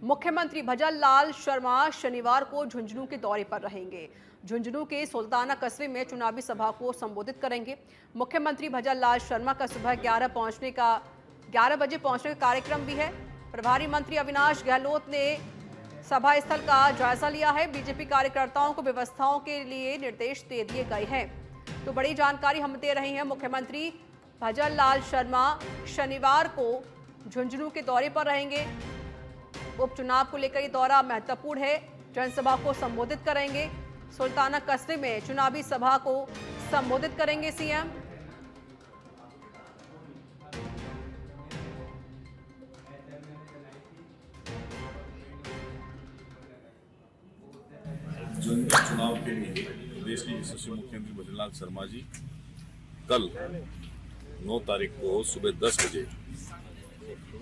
मुख्यमंत्री भजनलाल शर्मा शनिवार को झुंझुनू के दौरे पर रहेंगे। झुंझुनू के सुल्ताना कस्बे में चुनावी सभा को संबोधित करेंगे। मुख्यमंत्री भजनलाल शर्मा का सुबह 11 बजे पहुंचने का कार्यक्रम भी है। प्रभारी मंत्री अविनाश गहलोत ने सभा स्थल का जायजा लिया है। बीजेपी कार्यकर्ताओं को व्यवस्थाओं के लिए निर्देश दे दिए गए हैं। तो बड़ी जानकारी हम दे रहे हैं। मुख्यमंत्री भजनलाल शर्मा शनिवार को झुंझुनू के दौरे पर रहेंगे। उपचुनाव को लेकर ये दौरा महत्वपूर्ण है। जनसभा को संबोधित करेंगे। सुल्ताना कस्बे में चुनावी सभा को संबोधित करेंगे सीएम। चुनाव के लिए प्रदेश के यशस्वी मुख्यमंत्री भजनलाल शर्मा जी कल 9 तारीख को सुबह 10 बजे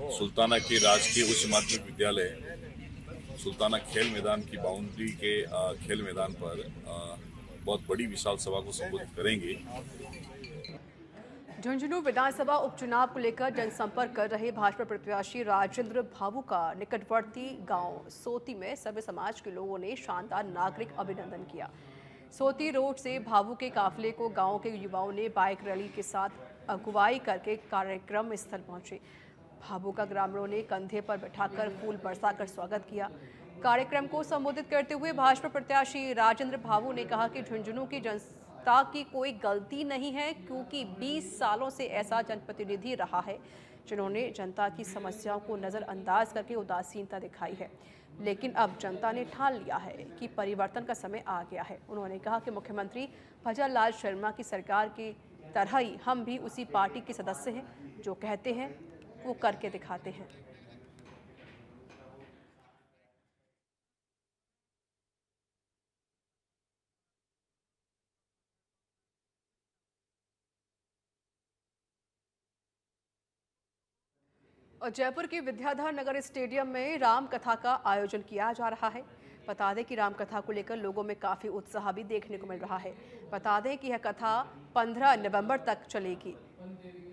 सुल्ताना के राजकीय उच्च माध्यमिक विद्यालय सुल्ताना खेल मैदान की बाउंड्री के खेल मैदान पर बहुत बड़ी विशाल सभा को संबोधित करेंगे। झुंझुनू विधानसभा उपचुनाव को लेकर जनसंपर्क कर रहे भाजपा प्रत्याशी राजेंद्र भावू का निकटवर्ती गांव सोती में सभी समाज के लोगों ने शानदार नागरिक अभिनंदन किया। सोती रोड से भावू के काफिले को गांव के युवाओं ने बाइक रैली के साथ अगुवाई करके कार्यक्रम स्थल पहुंचे। भावू का ग्रामीणों ने कंधे पर बैठाकर फूल बरसाकर स्वागत किया। कार्यक्रम को संबोधित करते हुए भाजपा प्रत्याशी राजेंद्र भावू ने कहा कि झुंझुनू की जनता की कोई गलती नहीं है, क्योंकि 20 सालों से ऐसा जनप्रतिनिधि रहा है जिन्होंने जनता की समस्याओं को नज़रअंदाज करके उदासीनता दिखाई है। लेकिन अब जनता ने ठान लिया है कि परिवर्तन का समय आ गया है। उन्होंने कहा कि मुख्यमंत्री भजनलाल शर्मा की सरकार की तरह ही हम भी उसी पार्टी के सदस्य हैं, जो कहते हैं वो करके दिखाते हैं। और जयपुर के विद्याधर नगर स्टेडियम में राम कथा का आयोजन किया जा रहा है। बता दें कि राम कथा को लेकर लोगों में काफ़ी उत्साह भी देखने को मिल रहा है। बता दें कि यह कथा 15 नवंबर तक चलेगी।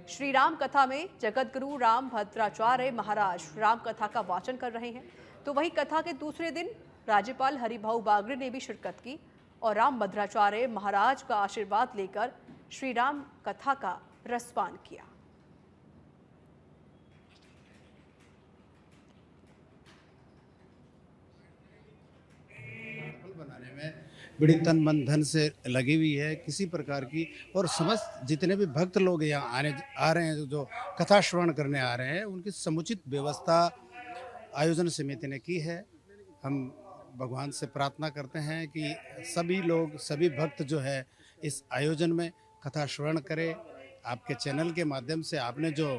श्री राम कथा में जगतगुरु राम भद्राचार्य महाराज राम कथा का वाचन कर रहे हैं। तो वहीं कथा के दूसरे दिन राज्यपाल हरिभाऊ बागड़े ने भी शिरकत की और राम भद्राचार्य महाराज का आशीर्वाद लेकर श्री राम कथा का रसपान किया। बनाने में बड़ी तन मन धन से लगी हुई है किसी प्रकार की। और समस्त जितने भी भक्त लोग यहाँ आ रहे हैं, जो कथा श्रवण करने आ रहे हैं, उनकी समुचित व्यवस्था आयोजन समिति ने की है। हम भगवान से प्रार्थना करते हैं कि सभी लोग, सभी भक्त जो है इस आयोजन में कथा श्रवण करें। आपके चैनल के माध्यम से आपने जो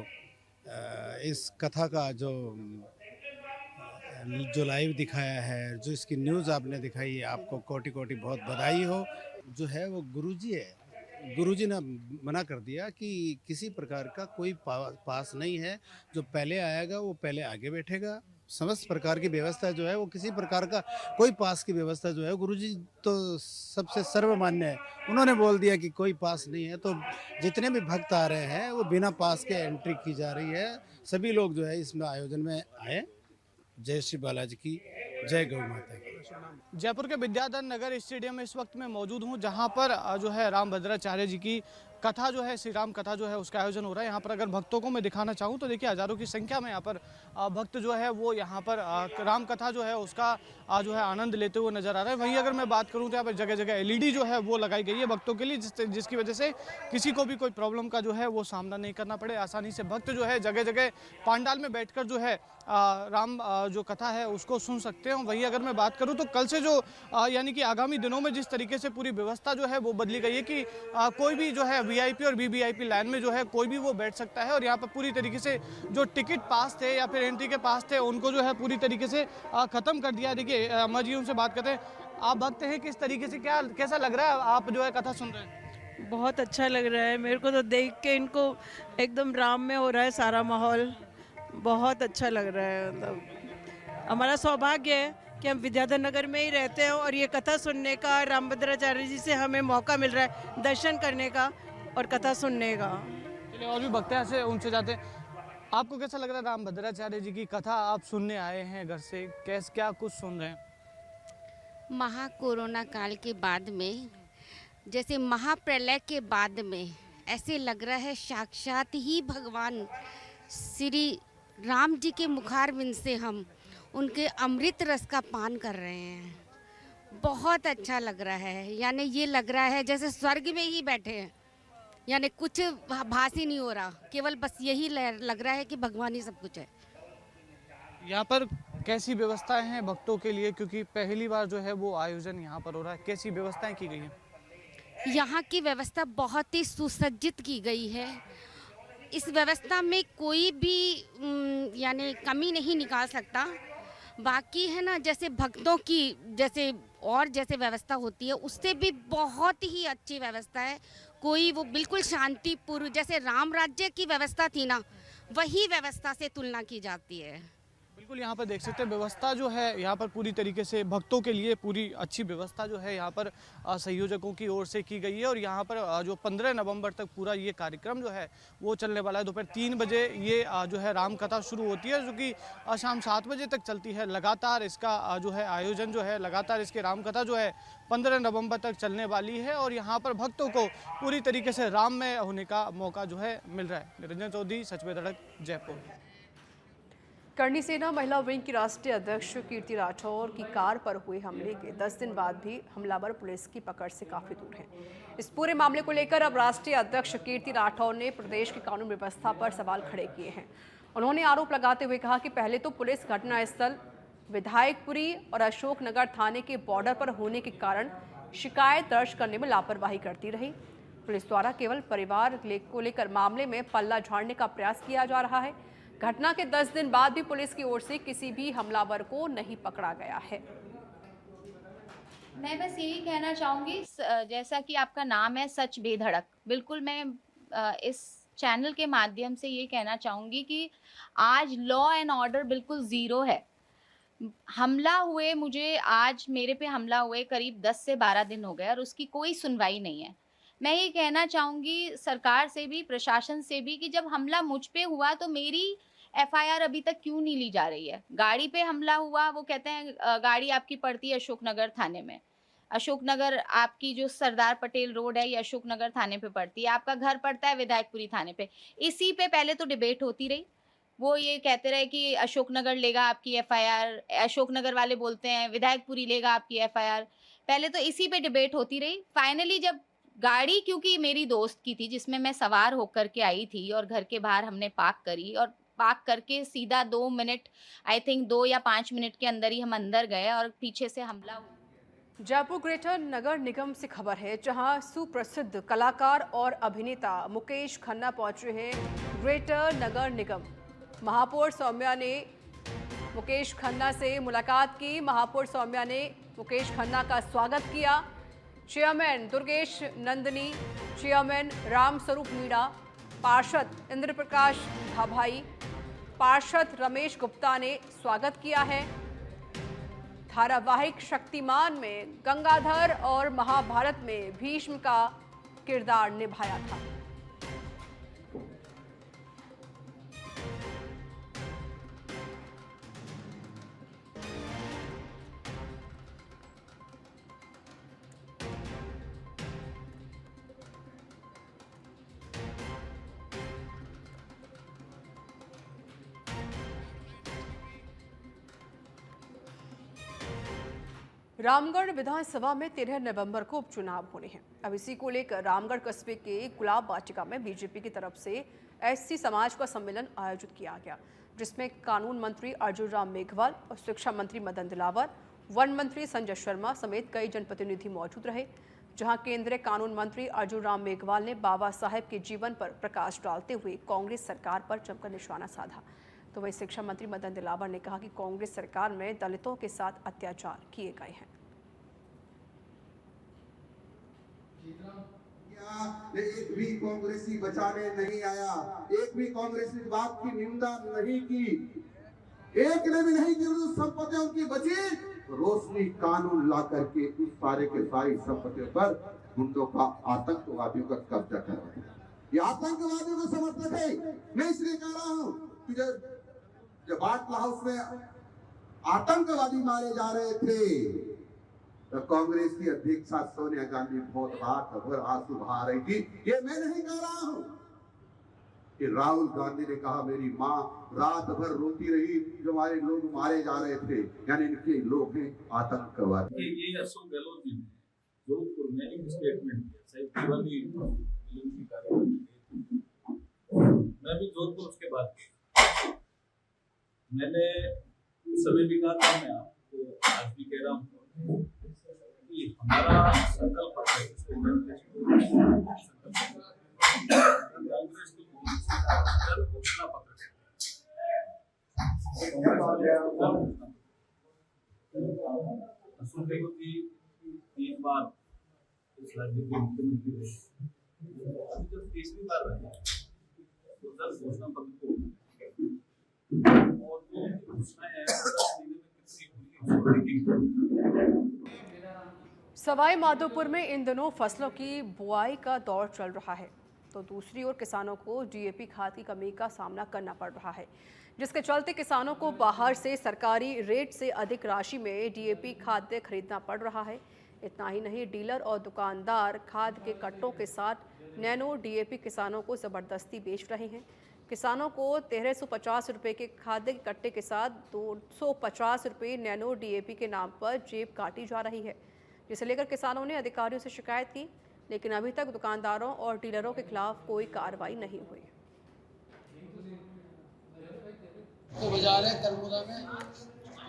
इस कथा का जो लाइव दिखाया है, जो इसकी न्यूज़ आपने दिखाई है, आपको कोटि कोटि बहुत बधाई हो। जो है वो गुरुजी है, गुरुजी ने मना कर दिया कि किसी प्रकार का कोई पास नहीं है। जो पहले आएगा वो पहले आगे बैठेगा। समस्त प्रकार की व्यवस्था जो है वो, किसी प्रकार का कोई पास की व्यवस्था जो है, गुरुजी तो सबसे सर्वमान्य है। उन्होंने बोल दिया कि कोई पास नहीं है। तो जितने भी भक्त आ रहे हैं वो बिना पास के एंट्री की जा रही है। सभी लोग जो है इसमें आयोजन में आए। जय श्री बालाजी की जय, गौ माता की। जयपुर के विद्याधर नगर स्टेडियम में इस वक्त मैं मौजूद हूं, जहां पर जो है राम भद्राचार्य जी की कथा जो है, श्री राम कथा जो है उसका आयोजन हो रहा है। यहाँ पर अगर भक्तों को मैं दिखाना चाहूँ तो देखिए हज़ारों की संख्या में यहाँ पर भक्त जो है वो यहाँ पर राम कथा जो है उसका जो है आनंद लेते हुए नजर आ रहा है। वहीं अगर मैं बात करूँ तो यहाँ पर जगह जगह LED जो है वो लगाई गई है भक्तों के लिए, जिसकी वजह से किसी को भी कोई प्रॉब्लम का जो है वो सामना नहीं करना पड़े। आसानी से भक्त जो है जगह जगह पांडाल में बैठकर जो है राम जो कथा है उसको सुन सकते हैं। वहीं अगर मैं बात करूं तो कल से जो यानी कि आगामी दिनों में जिस तरीके से पूरी व्यवस्था जो है वो बदली गई है कि कोई भी जो है VIP और VVIP लाइन में जो है कोई भी वो बैठ सकता है। और यहाँ पर पूरी तरीके से जो टिकट पास थे या फिर एंट्री के पास थे उनको जो है पूरी तरीके से ख़त्म कर दिया। देखिए अम्मा जी उनसे बात करते हैं। आप भक्त हैं, किस तरीके से कैसा लग रहा है आप जो है कथा सुन रहे हैं? बहुत अच्छा लग रहा है मेरे को तो देख के, इनको एकदम राम में हो रहा है सारा माहौल। बहुत अच्छा लग रहा है। मतलब हमारा सौभाग्य है कि हम विद्याधर नगर में ही रहते हैं और ये कथा सुनने का राम भद्राचार्य जी से हमें मौका मिल रहा है दर्शन करने का और कथा सुनने का। चलिए और भी भक्त हैं, ऐसे उनसे जाते हैं। आपको कैसा लग रहा है राम भद्राचार्य जी की कथा आप सुनने आए हैं घर से, कैसे क्या कुछ सुन रहे हैं? महाकोरोना काल के बाद में, जैसे महाप्रलय के बाद में, ऐसे लग रहा है साक्षात ही भगवान श्री राम जी के मुखारविंद से हम उनके अमृत रस का पान कर रहे हैं। बहुत अच्छा लग रहा है, यानी ये लग रहा है जैसे स्वर्ग में ही बैठे हैं, यानी कुछ भास ही नहीं हो रहा, केवल बस यही लग रहा है कि भगवान ही सब कुछ है। यहाँ पर कैसी व्यवस्थाएं हैं भक्तों के लिए, क्योंकि पहली बार जो है वो आयोजन यहाँ पर हो रहा है, कैसी व्यवस्थाएं की गई हैं? यहाँ की व्यवस्था बहुत ही सुसज्जित की गई है। इस व्यवस्था में कोई भी यानी कमी नहीं निकाल सकता। बाकी है ना, जैसे भक्तों की जैसे व्यवस्था होती है उससे भी बहुत ही अच्छी व्यवस्था है। कोई वो बिल्कुल शांतिपूर्व, जैसे राम राज्य की व्यवस्था थी ना, वही व्यवस्था से तुलना की जाती है। बिल्कुल यहाँ पर देख सकते हैं व्यवस्था जो है यहाँ पर पूरी तरीके से भक्तों के लिए पूरी अच्छी व्यवस्था जो है यहाँ पर संयोजकों की ओर से की गई है। और यहाँ पर जो 15 नवंबर तक पूरा ये कार्यक्रम जो है वो चलने वाला है। दोपहर 3 बजे ये जो है राम कथा शुरू होती है, जो कि शाम 7 बजे तक चलती है। लगातार इसका जो है आयोजन जो है, लगातार इसकी राम कथा जो है 15 नवंबर तक चलने वाली है। और यहाँ पर भक्तों को पूरी तरीके से राममय होने का मौका जो है मिल रहा है। निरंजन चौधरी, सच पे धड़क, जयपुर। करणी सेना महिला विंग की राष्ट्रीय अध्यक्ष कीर्ति राठौर की कार पर हुए हमले के 10 दिन बाद भी हमलावर पुलिस की पकड़ से काफी दूर हैं। इस पूरे मामले को लेकर अब राष्ट्रीय अध्यक्ष कीर्ति राठौर ने प्रदेश की कानून व्यवस्था पर सवाल खड़े किए हैं। उन्होंने आरोप लगाते हुए कहा कि पहले तो पुलिस घटनास्थल विधायकपुरी और अशोकनगर थाने के बॉर्डर पर होने के कारण शिकायत दर्ज करने में लापरवाही करती रही। पुलिस द्वारा केवल परिवार को लेकर मामले में पल्ला झाड़ने का प्रयास किया जा रहा है। घटना के 10 दिन बाद भी पुलिस की ओर से किसी भी हमलावर को नहीं पकड़ा गया है। मैं बस यही कहना चाहूँगी, जैसा कि आपका नाम है सच बेधड़क, बिल्कुल मैं इस चैनल के माध्यम से ये कहना चाहूँगी कि आज लॉ एंड ऑर्डर बिल्कुल ज़ीरो है। हमला हुए आज मेरे पे हमला हुए करीब 10 से 12 दिन हो गए और उसकी कोई सुनवाई नहीं है। मैं ये कहना चाहूँगी सरकार से भी, प्रशासन से भी, कि जब हमला मुझ पे हुआ तो मेरी एफआईआर अभी तक क्यों नहीं ली जा रही है। गाड़ी पे हमला हुआ, वो कहते हैं गाड़ी आपकी पड़ती है अशोकनगर थाने में। अशोकनगर आपकी जो सरदार पटेल रोड है ये अशोकनगर थाने पे पड़ती है, आपका घर पड़ता है विधायकपुरी थाने पे। इसी पे पहले तो डिबेट होती रही, वो ये कहते रहे कि अशोकनगर लेगा आपकी एफआईआर, अशोकनगर वाले बोलते हैं विधायकपुरी लेगा आपकी एफआईआर। पहले तो इसी पे डिबेट होती रही। फाइनली जब गाड़ी, क्योंकि मेरी दोस्त की थी जिसमें मैं सवार होकर के आई थी, और घर के बाहर हमने पार्क करी और पार्क करके सीधा 2 मिनट, आई थिंक 2 या 5 मिनट के अंदर ही हम अंदर गए और पीछे से हमला हुआ। जयपुर ग्रेटर नगर निगम से खबर है, जहां सुप्रसिद्ध कलाकार और अभिनेता मुकेश खन्ना पहुंचे हैं ग्रेटर नगर निगम। महापौर सौम्या ने मुकेश खन्ना से मुलाकात की। महापौर सौम्या ने मुकेश खन्ना का स्वागत किया। चेयरमैन दुर्गेश नंदनी, चेयरमैन रामस्वरूप मीणा, पार्षद इंद्र प्रकाश भाभाई, पार्षद रमेश गुप्ता ने स्वागत किया है। धारावाहिक शक्तिमान में गंगाधर और महाभारत में भीष्म का किरदार निभाया था। रामगढ़ विधानसभा में 13 नवंबर को उपचुनाव होने हैं। अब इसी को लेकर रामगढ़ कस्बे के गुलाब वाटिका में बीजेपी की तरफ से एससी समाज का सम्मेलन आयोजित किया गया, जिसमें कानून मंत्री अर्जुन राम मेघवाल और शिक्षा मंत्री मदन दिलावर, वन मंत्री संजय शर्मा समेत कई जनप्रतिनिधि मौजूद रहे। जहां केंद्रीय कानून मंत्री अर्जुन राम मेघवाल ने बाबा साहेब के जीवन पर प्रकाश डालते हुए कांग्रेस सरकार पर जमकर निशाना साधा, तो वहीं शिक्षा मंत्री मदन दिलावर ने कहा कि कांग्रेस सरकार में दलितों के साथ अत्याचार किए गए हैं। एक भी कांग्रेसी बचाने नहीं आया, एक भी कांग्रेसी इस बात की निंदा नहीं की, एक ने भी नहीं की उस संपत्तियों की बची। रोशनी कानून ला करके उस सारे के सारी संपत्तियों पर गुंडों का, आतंकवादियों का कब्जा कर रहे हैं। ये आतंकवादियों का समर्थक है। मैं इसलिए कह रहा हूँ तुझे जब बाटला हाउस में आतंकवादी मारे जा रहे थे तो कांग्रेस की अध्यक्षा सोनिया गांधी बहुत रात भर आंसू बहा रही थी। ये मैं नहीं कह रहा हूं, कि राहुल गांधी ने कहा मेरी माँ रात भर रोती रही जो हमारे लोग मारे जा रहे थे, यानी इनके लोग हैं आतंकवादी। ये अशोक गहलोत जी ने जोधपुर में एक स्टेटमेंट दिया, सही वाली फिल्म की कार्यवाही। मैं भी जोधपुर उसके बाद मैंने सभी भी कहा था, मैं आपको आज भी कह रहा हूँ कि हमारा संकल्प है कांग्रेस की घोषणा पत्र अशोक गहलोत जी 3 बार इस राज्य के मुख्यमंत्री रहे, अभी जब तीसरी बार रहे तो 10 घोषणा पत्र और जो घोषणाएं हैं 10 महीने में कितनी सवाई माधोपुर में इन दिनों फसलों की बुआई का दौर चल रहा है, तो दूसरी ओर किसानों को डीएपी खाद की कमी का सामना करना पड़ रहा है, जिसके चलते किसानों को बाहर से सरकारी रेट से अधिक राशि में डीएपी खाद्य खरीदना पड़ रहा है। इतना ही नहीं, डीलर और दुकानदार खाद के कट्टों के साथ नैनो डीएपी किसानों को ज़बरदस्ती बेच रहे हैं। किसानों को 1350 रुपये के खाद्य के कट्टे के साथ 250 रुपये नैनो डीएपी के नाम पर जेब काटी जा रही है, जिसे लेकर किसानों ने अधिकारियों से शिकायत की, लेकिन अभी तक दुकानदारों और डीलरों के खिलाफ कोई कार्रवाई नहीं हुई। तो बाजार है करमुदा में,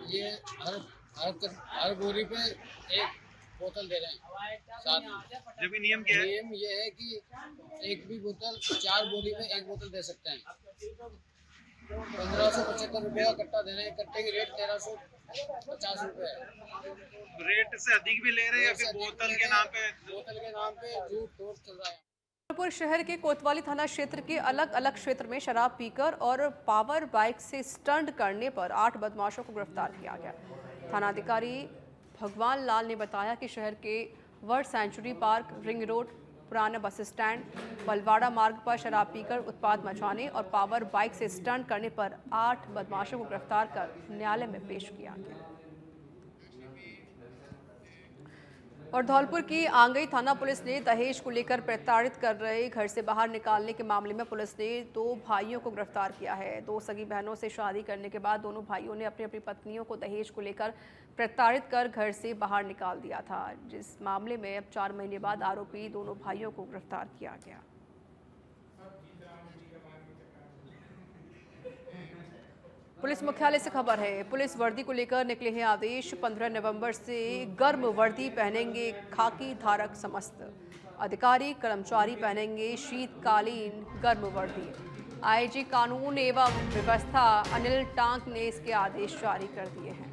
ये हर बोरी पे एक बोतल दे रहे हैं साथ में। जब नियम क्या है? नियम ये है कि एक भी बोतल 4 बोरी पे एक बोतल दे सकते हैं। 1575 रुपये का कट्टा दे रहे हैं, कट्टे की रेट 1350 रुपये है। रेट से अधिक भी ले रहे हैं या फिर बोतल के नाम पे? बोतल के नाम पे झूठ तोड़ चल रहा है। जबलपुर शहर के कोतवाली थाना क्षेत्र के अलग अलग क्षेत्र में शराब पीकर और पावर बाइक से स्टंट करने पर 8 बदमाशों को गिरफ्तार किया गया। थानाधिकारी भगवान लाल ने बताया कि शहर के world century park, ring road, पुराना बस स्टैंड, बलवाड़ा मार्ग पर शराब पीकर उत्पात मचाने और पावर बाइक से स्टंट करने पर 8 बदमाशों को गिरफ्तार कर न्यायालय में पेश किया गया। और धौलपुर की आंगई थाना पुलिस ने दहेज को लेकर प्रताड़ित कर रहे घर से बाहर निकालने के मामले में पुलिस ने 2 भाइयों को गिरफ्तार किया है। 2 सगी बहनों से शादी करने के बाद दोनों भाइयों ने अपनी अपनी पत्नियों को दहेज को लेकर प्रताड़ित कर घर से बाहर निकाल दिया था, जिस मामले में अब 4 महीने बाद आरोपी दोनों भाइयों को गिरफ्तार किया गया। पुलिस मुख्यालय से खबर है, पुलिस वर्दी को लेकर निकले हैं आदेश। 15 नवंबर से गर्म वर्दी पहनेंगे खाकी धारक समस्त अधिकारी, कर्मचारी पहनेंगे शीतकालीन गर्म वर्दी। आईजी कानून एवं व्यवस्था अनिल टांक ने इसके आदेश जारी कर दिए हैं।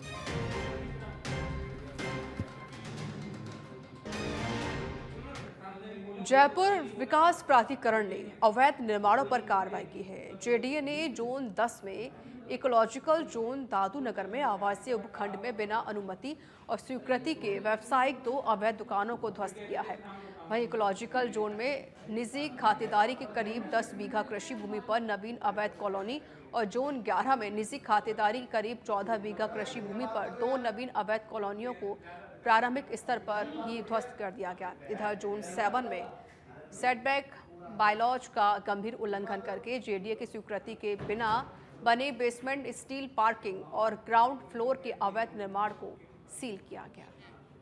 जयपुर विकास प्राधिकरण ने अवैध निर्माणों पर कार्रवाई की है। जेडीए ने जोन 10 में इकोलॉजिकल जोन दादू नगर में आवासीय उपखंड में बिना अनुमति और स्वीकृति के व्यावसायिक 2 अवैध दुकानों को ध्वस्त किया है। वहीं इकोलॉजिकल जोन में निजी खातेदारी के करीब 10 बीघा कृषि भूमि पर नवीन अवैध कॉलोनी और जोन 11 में निजी खातेदारी के करीब 14 बीघा कृषि भूमि पर 2 नवीन अवैध कॉलोनियों को प्रारंभिक स्तर पर ही ध्वस्त कर दिया गया। इधर जोन 7 में सेटबैक बायलॉज का गंभीर उल्लंघन करके जेडीए की स्वीकृति के बिना बने बेसमेंट स्टील पार्किंग और ग्राउंड फ्लोर के अवैध निर्माण को सील किया गया।